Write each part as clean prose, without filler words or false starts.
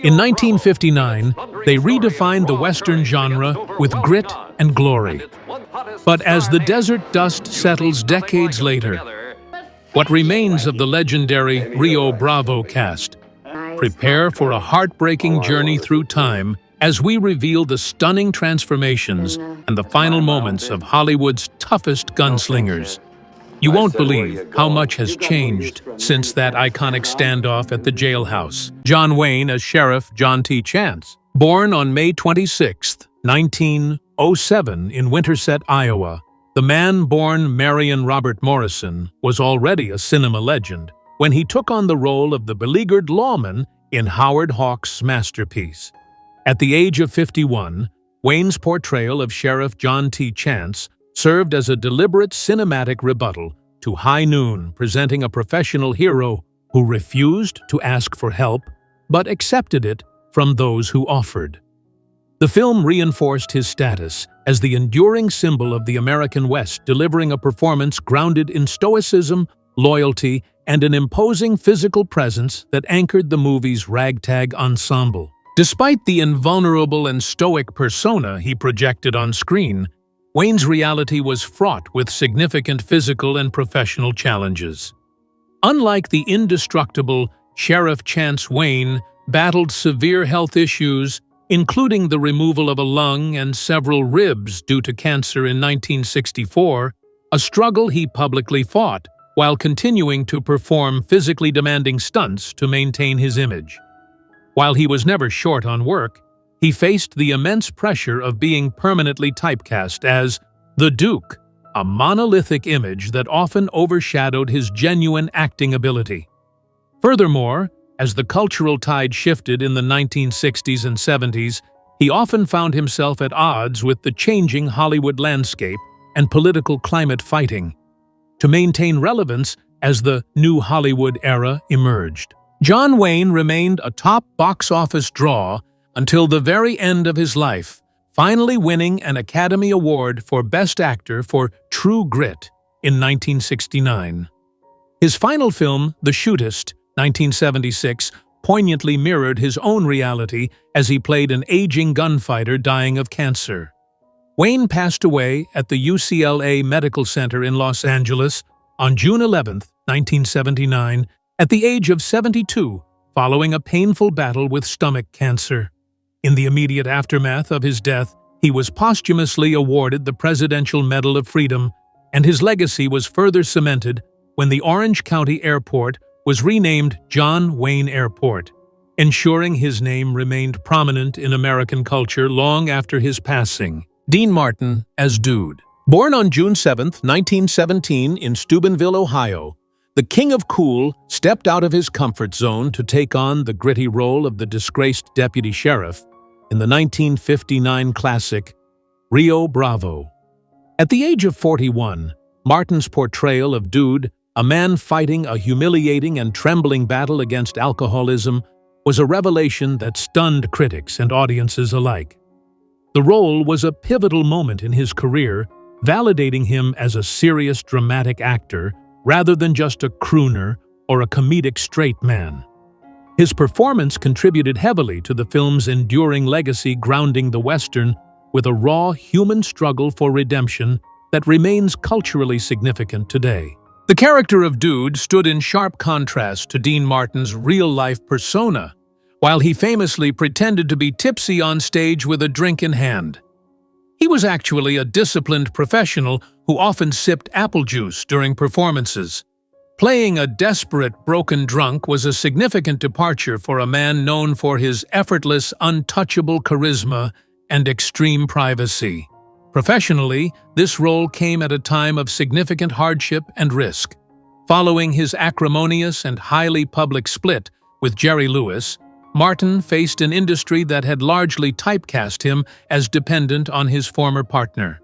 In 1959, they redefined the Western genre with grit and glory. But as the desert dust settles decades later, what remains of the legendary Rio Bravo cast? Prepare for a heartbreaking journey through time as we reveal the stunning transformations and the final moments of Hollywood's toughest gunslingers. You won't believe how much has changed since that iconic standoff at the jailhouse. John Wayne as Sheriff John T. Chance. Born on May 26, 1907 in Winterset, Iowa, the man-born Marion Robert Morrison was already a cinema legend when he took on the role of the beleaguered lawman in Howard Hawks' masterpiece. At the age of 51, Wayne's portrayal of Sheriff John T. Chance served as a deliberate cinematic rebuttal to High Noon, presenting a professional hero who refused to ask for help but accepted it from those who offered. The film reinforced his status as the enduring symbol of the American West, delivering a performance grounded in stoicism, loyalty, and an imposing physical presence that anchored the movie's ragtag ensemble. Despite the invulnerable and stoic persona he projected on screen, Wayne's reality was fraught with significant physical and professional challenges. Unlike the indestructible Sheriff Chance, Wayne battled severe health issues, including the removal of a lung and several ribs due to cancer in 1964, a struggle he publicly fought while continuing to perform physically demanding stunts to maintain his image. While he was never short on work, he faced the immense pressure of being permanently typecast as the Duke, a monolithic image that often overshadowed his genuine acting ability. Furthermore, as the cultural tide shifted in the 1960s and 70s, he often found himself at odds with the changing Hollywood landscape and political climate fighting to maintain relevance as the new Hollywood era emerged. John Wayne remained a top box office draw until the very end of his life, finally winning an Academy Award for Best Actor for True Grit in 1969. His final film, The Shootist, 1976, poignantly mirrored his own reality as he played an aging gunfighter dying of cancer. Wayne passed away at the UCLA Medical Center in Los Angeles on June 11, 1979, at the age of 72, following a painful battle with stomach cancer. In the immediate aftermath of his death, he was posthumously awarded the Presidential Medal of Freedom, and his legacy was further cemented when the Orange County Airport was renamed John Wayne Airport, ensuring his name remained prominent in American culture long after his passing. Dean Martin as Dude. Born on June 7, 1917 in Steubenville, Ohio, the King of Cool stepped out of his comfort zone to take on the gritty role of the disgraced deputy sheriff in the 1959 classic Rio Bravo. At the age of 41, Martin's portrayal of Dude, a man fighting a humiliating and trembling battle against alcoholism, was a revelation that stunned critics and audiences alike. The role was a pivotal moment in his career, validating him as a serious dramatic actor rather than just a crooner or a comedic straight man. His performance contributed heavily to the film's enduring legacy, grounding the Western with a raw human struggle for redemption that remains culturally significant today. The character of Dude stood in sharp contrast to Dean Martin's real-life persona, while he famously pretended to be tipsy on stage with a drink in hand. He was actually a disciplined professional who often sipped apple juice during performances. Playing a desperate, broken drunk was a significant departure for a man known for his effortless, untouchable charisma and extreme privacy. Professionally, this role came at a time of significant hardship and risk. Following his acrimonious and highly public split with Jerry Lewis, Martin faced an industry that had largely typecast him as dependent on his former partner.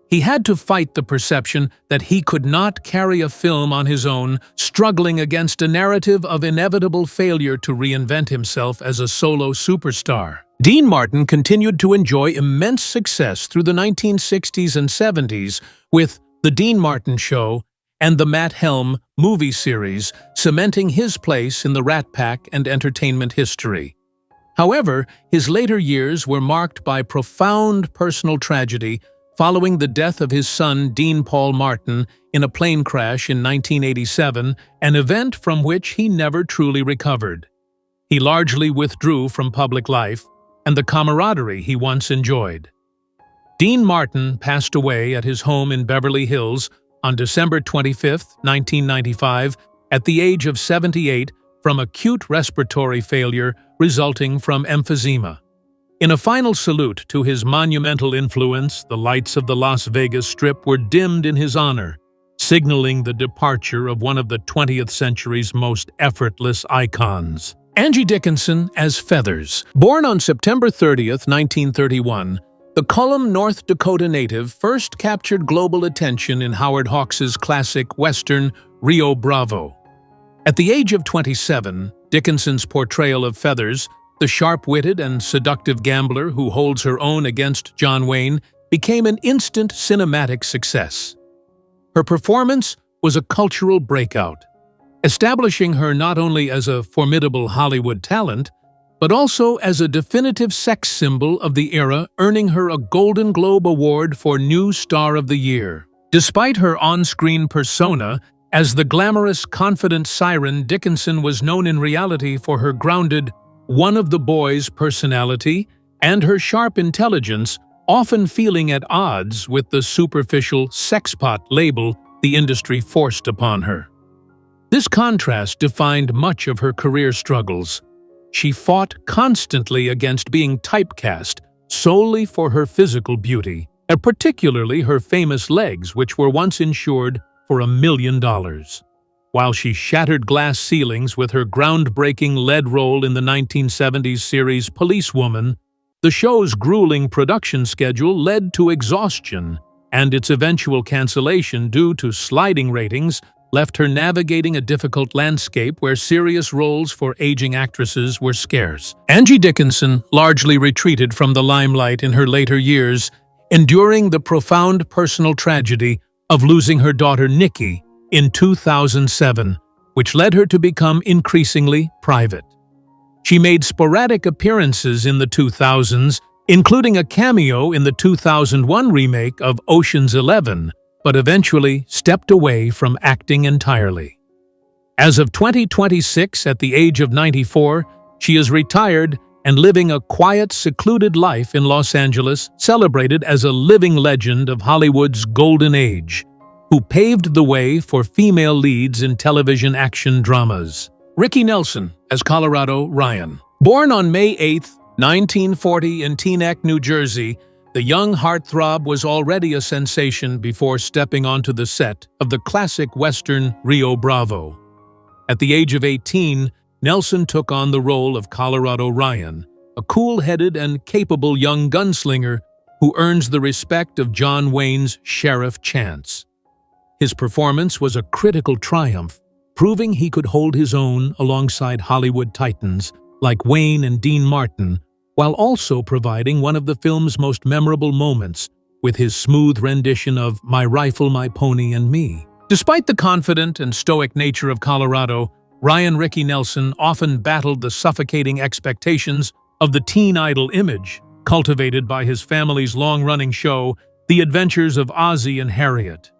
He had to fight the perception that he could not carry a film on his own, struggling against a narrative of inevitable failure to reinvent himself as a solo superstar. Dean Martin continued to enjoy immense success through the 1960s and 70s with The Dean Martin Show and the Matt Helm movie series, cementing his place in the Rat Pack and entertainment history. However, his later years were marked by profound personal tragedy following the death of his son Dean Paul Martin in a plane crash in 1987, an event from which he never truly recovered. He largely withdrew from public life and the camaraderie he once enjoyed. Dean Martin passed away at his home in Beverly Hills on December 25, 1995, at the age of 78 from acute respiratory failure resulting from emphysema. In a final salute to his monumental influence, the lights of the Las Vegas Strip were dimmed in his honor, signaling the departure of one of the 20th century's most effortless icons. Angie Dickinson as Feathers. Born on September 30, 1931, the Cullum, North Dakota native first captured global attention in Howard Hawks's classic Western Rio Bravo. At the age of 27, Dickinson's portrayal of Feathers, the sharp-witted and seductive gambler who holds her own against John Wayne, became an instant cinematic success. Her performance was a cultural breakout, establishing her not only as a formidable Hollywood talent, but also as a definitive sex symbol of the era, earning her a Golden Globe Award for New Star of the Year. Despite her on-screen persona as the glamorous, confident siren, Dickinson was known in reality for her grounded, one-of-the-boys personality and her sharp intelligence, often feeling at odds with the superficial sexpot label the industry forced upon her. This contrast defined much of her career struggles. She fought constantly against being typecast solely for her physical beauty, and particularly her famous legs, which were once insured for $1 million. While she shattered glass ceilings with her groundbreaking lead role in the 1970s series Policewoman, the show's grueling production schedule led to exhaustion, and its eventual cancellation due to sliding ratings left her navigating a difficult landscape where serious roles for aging actresses were scarce. Angie Dickinson largely retreated from the limelight in her later years, enduring the profound personal tragedy of losing her daughter Nikki in 2007, which led her to become increasingly private. She made sporadic appearances in the 2000s, including a cameo in the 2001 remake of Ocean's 11, but eventually stepped away from acting entirely. As of 2026, at the age of 94, she is retired and living a quiet, secluded life in Los Angeles, celebrated as a living legend of Hollywood's golden age, who paved the way for female leads in television action dramas. Ricky Nelson as Colorado Ryan. Born on May 8, 1940 in Teaneck, New Jersey, the young heartthrob was already a sensation before stepping onto the set of the classic Western Rio Bravo. At the age of 18, Nelson took on the role of Colorado Ryan, a cool-headed and capable young gunslinger who earns the respect of John Wayne's Sheriff Chance. His performance was a critical triumph, proving he could hold his own alongside Hollywood titans like Wayne and Dean Martin, while also providing one of the film's most memorable moments with his smooth rendition of My Rifle, My Pony, and Me. Despite the confident and stoic nature of Colorado, Ryan Ricky Nelson often battled the suffocating expectations of the teen idol image, cultivated by his family's long-running show, The Adventures of Ozzie and Harriet.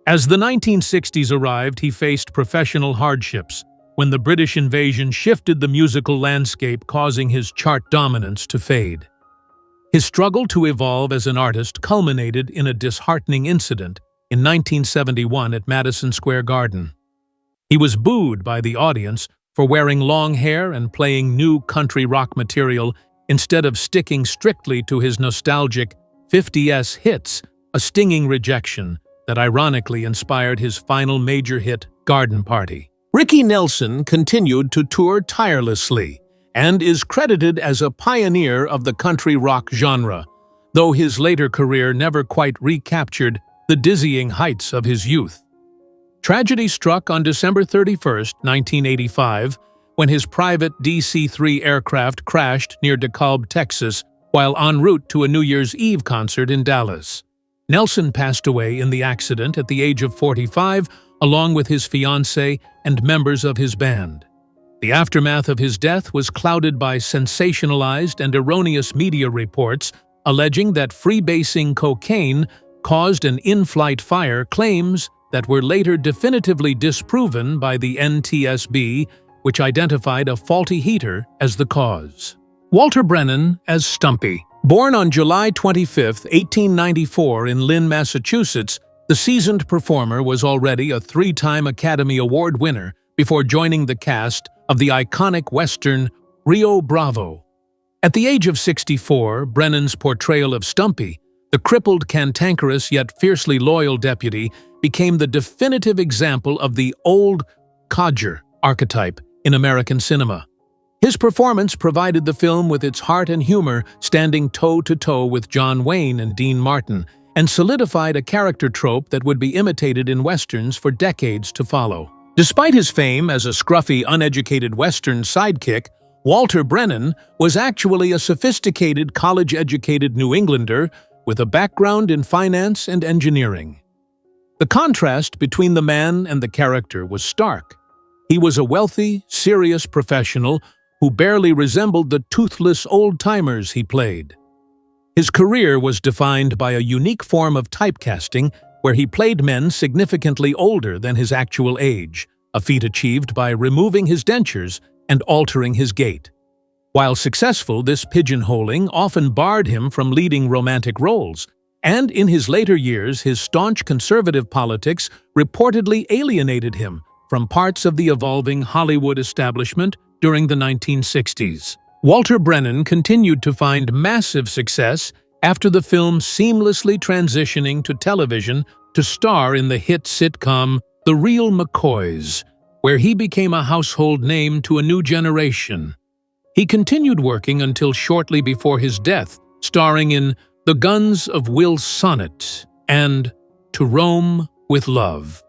As the 1960s arrived, he faced professional hardships when the British invasion shifted the musical landscape, causing his chart dominance to fade. His struggle to evolve as an artist culminated in a disheartening incident in 1971 at Madison Square Garden. He was booed by the audience for wearing long hair and playing new country rock material instead of sticking strictly to his nostalgic 50s hits, a stinging rejection that ironically inspired his final major hit, Garden Party. Ricky Nelson continued to tour tirelessly and is credited as a pioneer of the country rock genre, though his later career never quite recaptured the dizzying heights of his youth. Tragedy struck on December 31, 1985, when his private DC-3 aircraft crashed near DeKalb, Texas, while en route to a New Year's Eve concert in Dallas. Nelson passed away in the accident at the age of 45, along with his fiancée and members of his band. The The aftermath of his death was clouded by sensationalized and erroneous media reports alleging that freebasing cocaine caused an in-flight fire, claims that were later definitively disproven by the NTSB, which identified a faulty heater as the cause. Walter Brennan as Stumpy. Born on July 25, 1894 in Lynn, Massachusetts, the seasoned performer was already a three-time Academy Award winner before joining the cast of the iconic Western Rio Bravo. At the age of 64, Brennan's portrayal of Stumpy, the crippled, cantankerous yet fiercely loyal deputy, became the definitive example of the old codger archetype in American cinema. His performance provided the film with its heart and humor, standing toe-to-toe with John Wayne and Dean Martin, and solidified a character trope that would be imitated in westerns for decades to follow. Despite his fame as a scruffy, uneducated Western sidekick, Walter Brennan was actually a sophisticated, college-educated New Englander with a background in finance and engineering. The contrast between the man and the character was stark. He was a wealthy, serious professional who barely resembled the toothless old-timers he played. His career was defined by a unique form of typecasting where he played men significantly older than his actual age, a feat achieved by removing his dentures and altering his gait. While successful, this pigeonholing often barred him from leading romantic roles, and in his later years, his staunch conservative politics reportedly alienated him from parts of the evolving Hollywood establishment during the 1960s. Walter Brennan continued to find massive success after the film, seamlessly transitioning to television to star in the hit sitcom The Real McCoys, where he became a household name to a new generation. He continued working until shortly before his death, starring in The Guns of Will Sonnet and To Rome with Love.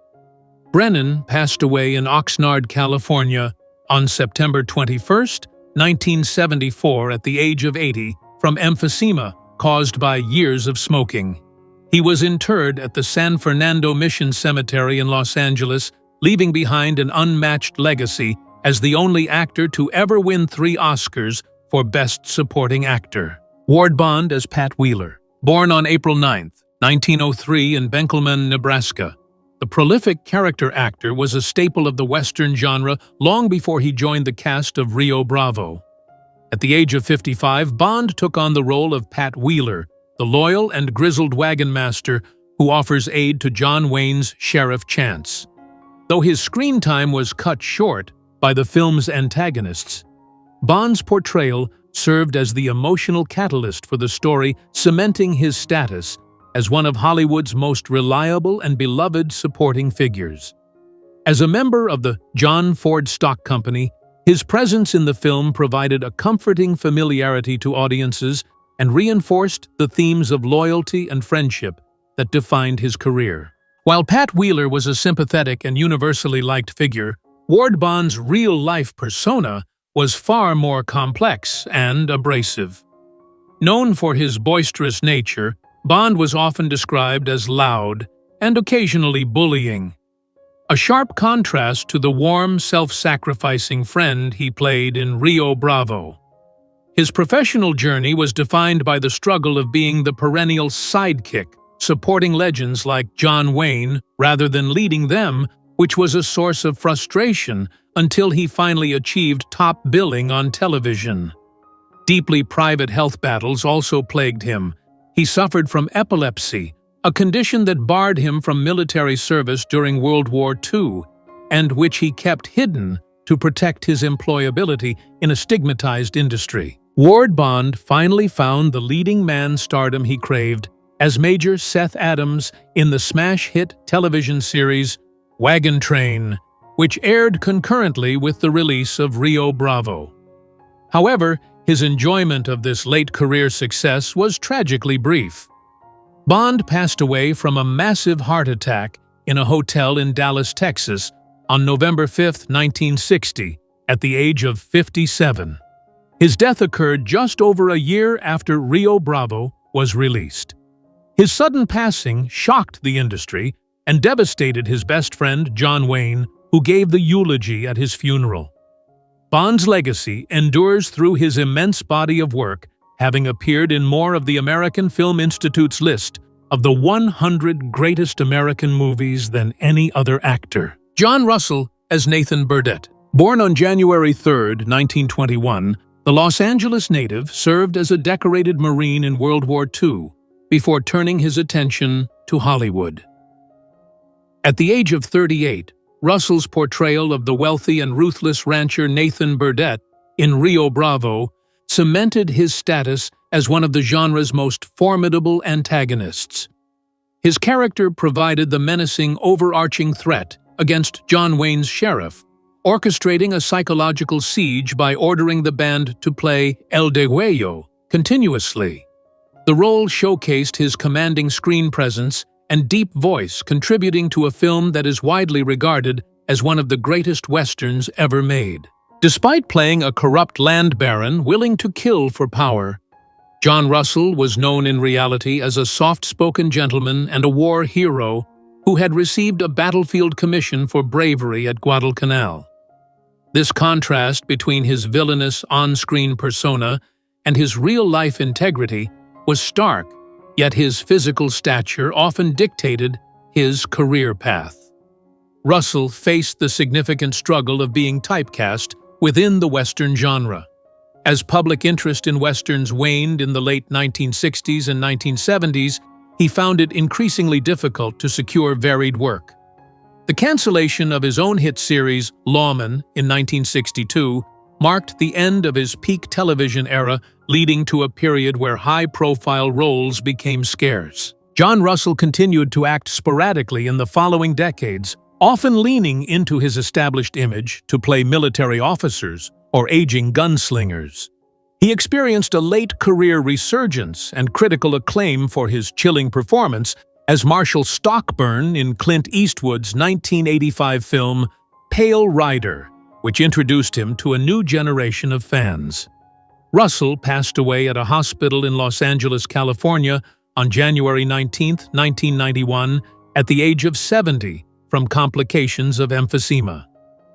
Brennan passed away in Oxnard, California, on September 21, 1974, at the age of 80, from emphysema caused by years of smoking. He was interred at the San Fernando Mission Cemetery in Los Angeles, leaving behind an unmatched legacy as the only actor to ever win 3 Oscars for Best Supporting Actor. Ward Bond as Pat Wheeler. Born on April 9, 1903 in Benkelman, Nebraska, the prolific character actor was a staple of the Western genre long before he joined the cast of Rio Bravo. At the age of 55, Bond took on the role of Pat Wheeler, the loyal and grizzled wagon master who offers aid to John Wayne's Sheriff Chance. Though his screen time was cut short by the film's antagonists, Bond's portrayal served as the emotional catalyst for the story, cementing his status as one of Hollywood's most reliable and beloved supporting figures. As a member of the John Ford Stock Company, his presence in the film provided a comforting familiarity to audiences and reinforced the themes of loyalty and friendship that defined his career. While Pat Wheeler was a sympathetic and universally liked figure, Ward Bond's real-life persona was far more complex and abrasive. Known for his boisterous nature, Bond was often described as loud and occasionally bullying, a sharp contrast to the warm, self-sacrificing friend he played in Rio Bravo. His professional journey was defined by the struggle of being the perennial sidekick, supporting legends like John Wayne rather than leading them, which was a source of frustration until he finally achieved top billing on television. Deeply private health battles also plagued him. He suffered from epilepsy, a condition that barred him from military service during World War II, and which he kept hidden to protect his employability in a stigmatized industry. Ward Bond finally found the leading man stardom he craved as Major Seth Adams in the smash hit television series Wagon Train, which aired concurrently with the release of Rio Bravo. However, his enjoyment of this late career success was tragically brief. Bond passed away from a massive heart attack in a hotel in Dallas, Texas, on November 5, 1960, at the age of 57. His death occurred just over a year after Rio Bravo was released. His sudden passing shocked the industry and devastated his best friend, John Wayne, who gave the eulogy at his funeral. Bond's legacy endures through his immense body of work, having appeared in more of the American Film Institute's list of the 100 greatest American movies than any other actor. John Russell as Nathan Burdett. Born on January 3, 1921, the Los Angeles native served as a decorated Marine in World War II before turning his attention to Hollywood. At the age of 38, Russell's portrayal of the wealthy and ruthless rancher Nathan Burdett in Rio Bravo cemented his status as one of the genre's most formidable antagonists. His character provided the menacing, overarching threat against John Wayne's sheriff, orchestrating a psychological siege by ordering the band to play El Degüello continuously. The role showcased his commanding screen presence and deep voice, contributing to a film that is widely regarded as one of the greatest westerns ever made. Despite playing a corrupt land baron willing to kill for power, John Russell was known in reality as a soft-spoken gentleman and a war hero who had received a battlefield commission for bravery at Guadalcanal. This contrast between his villainous on-screen persona and his real-life integrity was stark, yet his physical stature often dictated his career path. Russell faced the significant struggle of being typecast within the Western genre. As public interest in Westerns waned in the late 1960s and 1970s, he found it increasingly difficult to secure varied work. The cancellation of his own hit series, Lawman, in 1962, marked the end of his peak television era, leading to a period where high-profile roles became scarce. John Russell continued to act sporadically in the following decades, often leaning into his established image to play military officers or aging gunslingers. He experienced a late-career resurgence and critical acclaim for his chilling performance as Marshal Stockburn in Clint Eastwood's 1985 film Pale Rider, which introduced him to a new generation of fans. Russell passed away at a hospital in Los Angeles, California, on January 19, 1991, at the age of 70, from complications of emphysema.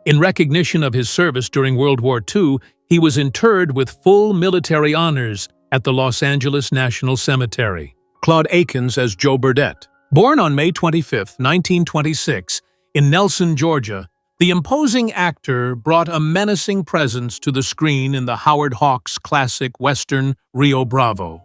In recognition of his service during World War II, he was interred with full military honors at the Los Angeles National Cemetery. Claude Akins as Joe Burdett. Born on May 25, 1926, in Nelson, Georgia, the imposing actor brought a menacing presence to the screen in the Howard Hawks' classic Western Rio Bravo.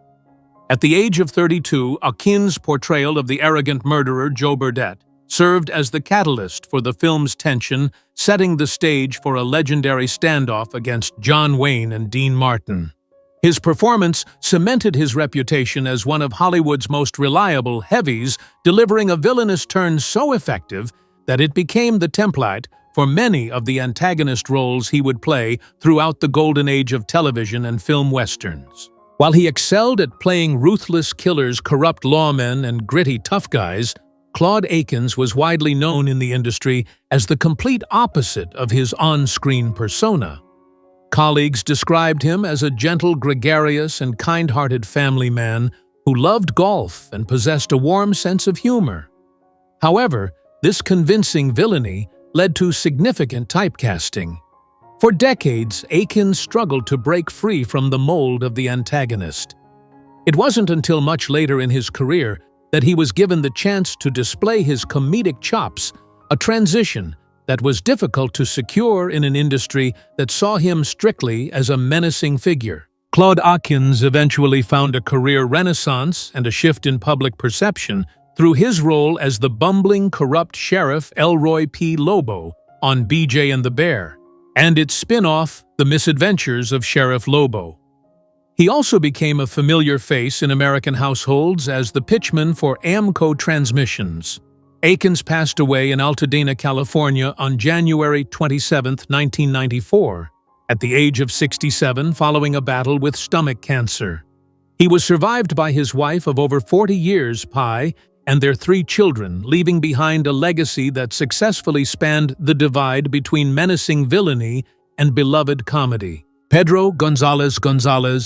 At the age of 32, Akins' portrayal of the arrogant murderer Joe Burdett served as the catalyst for the film's tension, setting the stage for a legendary standoff against John Wayne and Dean Martin. His performance cemented his reputation as one of Hollywood's most reliable heavies, delivering a villainous turn so effective that it became the template for many of the antagonist roles he would play throughout the golden age of television and film westerns. While he excelled at playing ruthless killers, corrupt lawmen, and gritty tough guys, Claude Akins was widely known in the industry as the complete opposite of his on-screen persona. Colleagues described him as a gentle, gregarious, and kind-hearted family man who loved golf and possessed a warm sense of humor. However, this convincing villainy led to significant typecasting. For decades, Akins struggled to break free from the mold of the antagonist. It wasn't until much later in his career that he was given the chance to display his comedic chops, a transition that was difficult to secure in an industry that saw him strictly as a menacing figure. Claude Akins eventually found a career renaissance and a shift in public perception through his role as the bumbling, corrupt sheriff Elroy P. Lobo on BJ and the Bear, and its spin-off, The Misadventures of Sheriff Lobo. He also became a familiar face in American households as the pitchman for Amco Transmissions. Akins passed away in Altadena, California on January 27, 1994, at the age of 67 following a battle with stomach cancer. He was survived by his wife of over 40 years, Pi, and their 3 children, leaving behind a legacy that successfully spanned the divide between menacing villainy and beloved comedy. Pedro Gonzalez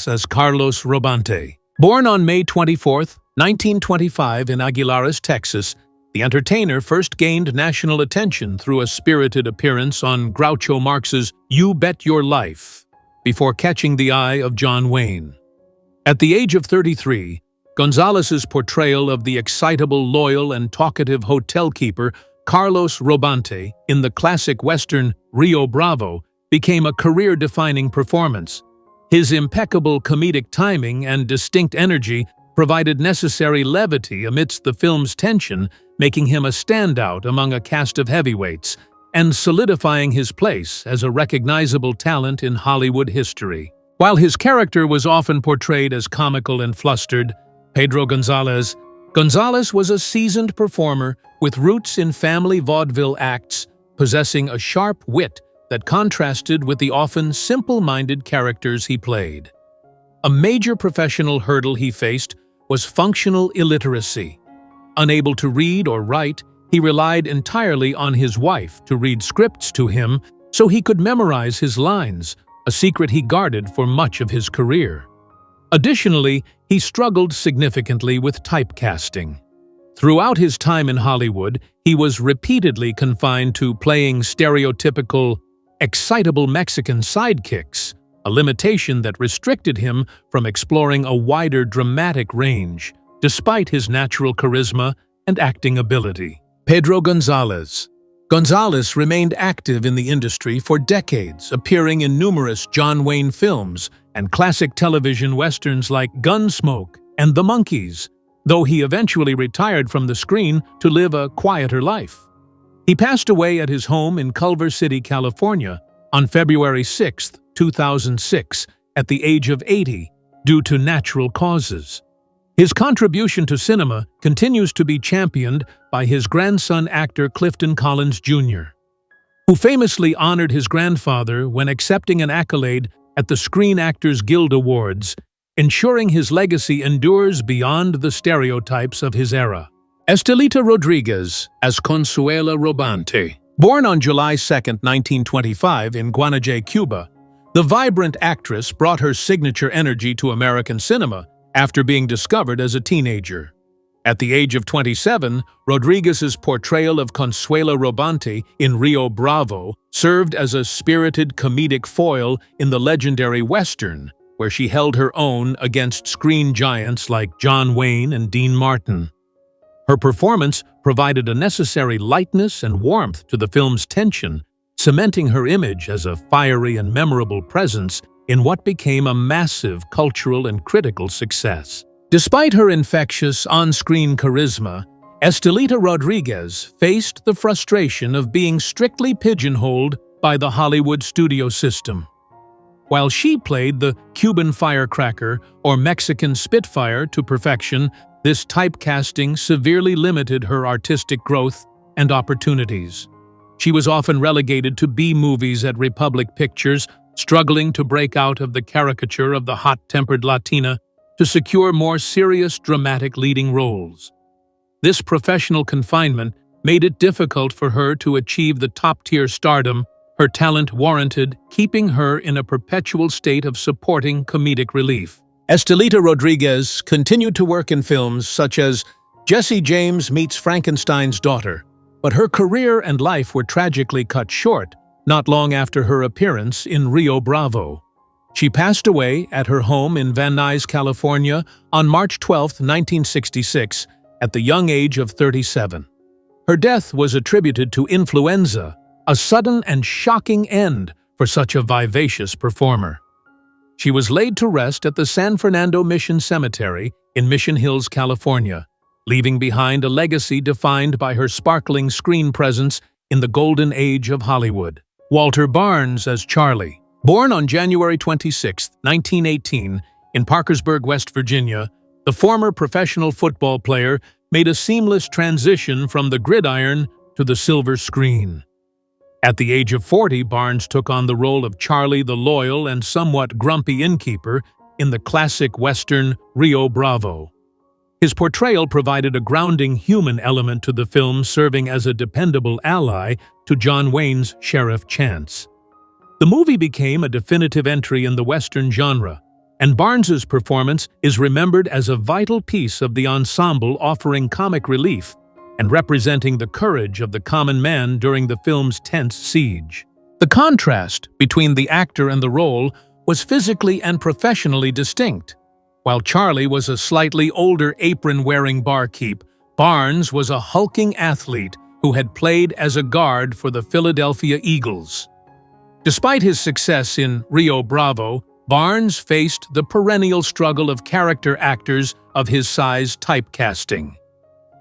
as Carlos Robante. Born on May 24, 1925 in Aguilares, Texas, The entertainer first gained national attention through a spirited appearance on Groucho Marx's You Bet Your Life, before catching the eye of John Wayne. At the age of 33, Gonzalez's portrayal of the excitable, loyal, and talkative hotel keeper Carlos Robante in the classic Western Rio Bravo became a career-defining performance. His impeccable comedic timing and distinct energy provided necessary levity amidst the film's tension, making him a standout among a cast of heavyweights and solidifying his place as a recognizable talent in Hollywood history. While his character was often portrayed as comical and flustered, Pedro Gonzalez was a seasoned performer with roots in family vaudeville acts, possessing a sharp wit that contrasted with the often simple-minded characters he played. A major professional hurdle he faced was functional illiteracy. Unable to read or write, he relied entirely on his wife to read scripts to him so he could memorize his lines, a secret he guarded for much of his career. Additionally, he struggled significantly with typecasting. Throughout his time in Hollywood, he was repeatedly confined to playing stereotypical, excitable Mexican sidekicks, a limitation that restricted him from exploring a wider dramatic range, despite his natural charisma and acting ability. Pedro Gonzalez remained active in the industry for decades, appearing in numerous John Wayne films and classic television westerns like Gunsmoke and The Monkees, though he eventually retired from the screen to live a quieter life. He passed away at his home in Culver City, California, on February 6, 2006, at the age of 80, due to natural causes. His contribution to cinema continues to be championed by his grandson actor Clifton Collins Jr., who famously honored his grandfather when accepting an accolade at the Screen Actors Guild Awards, ensuring his legacy endures beyond the stereotypes of his era. Estelita Rodriguez as Consuela Robante. Born on July 2, 1925 in Guanajuato, Cuba, the vibrant actress brought her signature energy to American cinema after being discovered as a teenager. At the age of 27, Rodriguez's portrayal of Consuela Robante in Rio Bravo served as a spirited comedic foil in the legendary Western, where she held her own against screen giants like John Wayne and Dean Martin. Her performance provided a necessary lightness and warmth to the film's tension, cementing her image as a fiery and memorable presence in what became a massive cultural and critical success. Despite her infectious on-screen charisma, Estelita Rodriguez faced the frustration of being strictly pigeonholed by the Hollywood studio system. While she played the Cuban firecracker or Mexican spitfire to perfection, this typecasting severely limited her artistic growth and opportunities. She was often relegated to B-movies at Republic Pictures, struggling to break out of the caricature of the hot-tempered Latina to secure more serious, dramatic leading roles. This professional confinement made it difficult for her to achieve the top-tier stardom her talent warranted, keeping her in a perpetual state of supporting comedic relief. Estelita Rodriguez continued to work in films such as Jesse James Meets Frankenstein's Daughter, but her career and life were tragically cut short not long after her appearance in Rio Bravo. She passed away at her home in Van Nuys, California on March 12, 1966, at the young age of 37. Her death was attributed to influenza, a sudden and shocking end for such a vivacious performer. She was laid to rest at the San Fernando Mission Cemetery in Mission Hills, California, leaving behind a legacy defined by her sparkling screen presence in the golden age of Hollywood. Walter Barnes as Charlie. Born on January 26, 1918, in Parkersburg, West Virginia, the former professional football player made a seamless transition from the gridiron to the silver screen. At the age of 40, Barnes took on the role of Charlie the loyal and somewhat grumpy innkeeper in the classic Western Rio Bravo. His portrayal provided a grounding human element to the film, serving as a dependable ally to John Wayne's Sheriff Chance. The movie became a definitive entry in the Western genre, and Barnes's performance is remembered as a vital piece of the ensemble, offering comic relief and representing the courage of the common man during the film's tense siege. The contrast between the actor and the role was physically and professionally distinct. While Charlie was a slightly older apron-wearing barkeep, Barnes was a hulking athlete who had played as a guard for the Philadelphia Eagles. Despite his success in Rio Bravo, Barnes faced the perennial struggle of character actors of his size typecasting.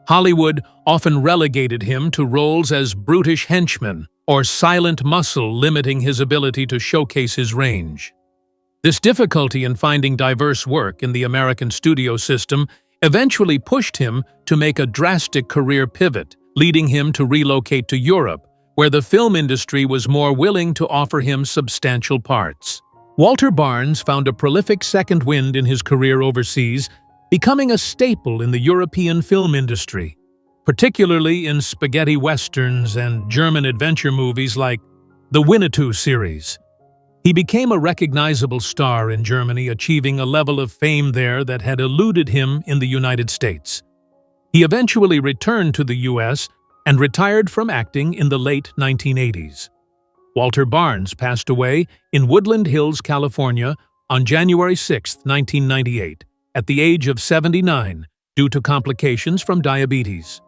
Hollywood often relegated him to roles as brutish henchman or silent muscle, limiting his ability to showcase his range. This difficulty in finding diverse work in the American studio system eventually pushed him to make a drastic career pivot, leading him to relocate to Europe, where the film industry was more willing to offer him substantial parts. Walter Barnes found a prolific second wind in his career overseas, becoming a staple in the European film industry, particularly in spaghetti westerns and German adventure movies like the Winnetou series. He became a recognizable star in Germany, achieving a level of fame there that had eluded him in the United States. He eventually returned to the U.S. and retired from acting in the late 1980s. Walter Barnes passed away in Woodland Hills, California, on January 6, 1998, at the age of 79, due to complications from diabetes.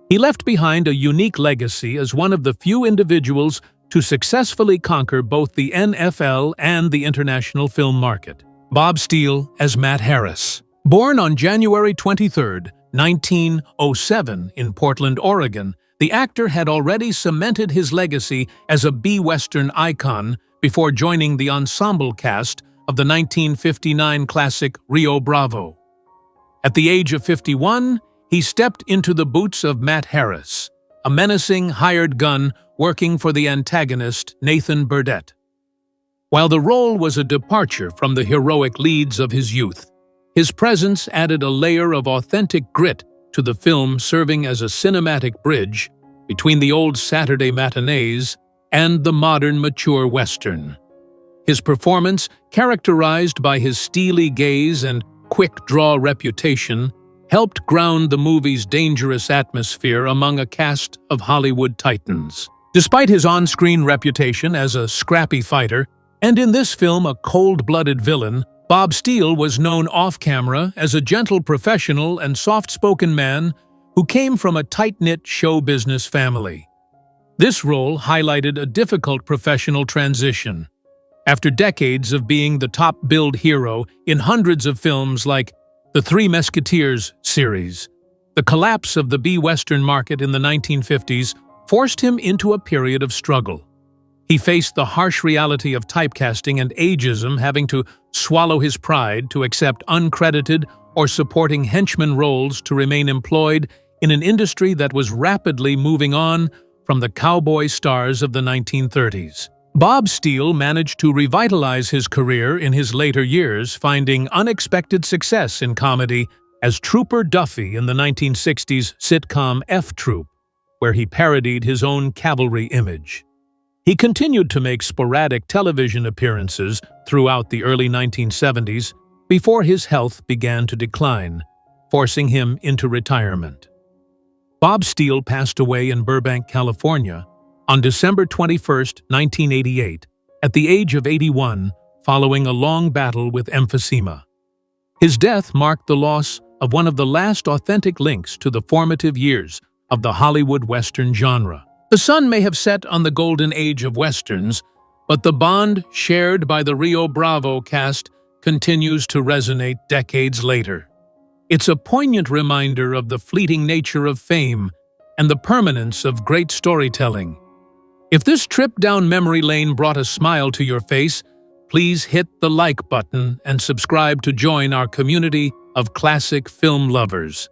He left behind a unique legacy as one of the few individuals to successfully conquer both the NFL and the international film market. Bob Steele as Matt Harris. Born on January 23, 1907 in Portland, Oregon, the actor had already cemented his legacy as a B-Western icon before joining the ensemble cast of the 1959 classic Rio Bravo. At the age of 51, he stepped into the boots of Matt Harris, a menacing hired gun working for the antagonist Nathan Burdett. While the role was a departure from the heroic leads of his youth, his presence added a layer of authentic grit to the film, serving as a cinematic bridge between the old Saturday matinees and the modern mature Western. His performance, characterized by his steely gaze and quick-draw reputation, helped ground the movie's dangerous atmosphere among a cast of Hollywood titans. Despite his on-screen reputation as a scrappy fighter, and in this film a cold-blooded villain, Bob Steele was known off-camera as a gentle professional and soft-spoken man who came from a tight-knit show business family. This role highlighted a difficult professional transition. After decades of being the top-billed hero in hundreds of films like the Three Musketeers series, the collapse of the B-Western market in the 1950s forced him into a period of struggle. He faced the harsh reality of typecasting and ageism, having to swallow his pride to accept uncredited or supporting henchman roles to remain employed in an industry that was rapidly moving on from the cowboy stars of the 1930s. Bob Steele managed to revitalize his career in his later years, finding unexpected success in comedy as Trooper Duffy in the 1960s sitcom F Troop, where he parodied his own cavalry image. He continued to make sporadic television appearances throughout the early 1970s before his health began to decline, forcing him into retirement. Bob Steele passed away in Burbank, California, on December 21, 1988, at the age of 81, following a long battle with emphysema. His death marked the loss of one of the last authentic links to the formative years of the Hollywood Western genre. The sun may have set on the golden age of Westerns, but the bond shared by the Rio Bravo cast continues to resonate decades later. It's a poignant reminder of the fleeting nature of fame and the permanence of great storytelling. If this trip down memory lane brought a smile to your face, please hit the like button and subscribe to join our community of classic film lovers.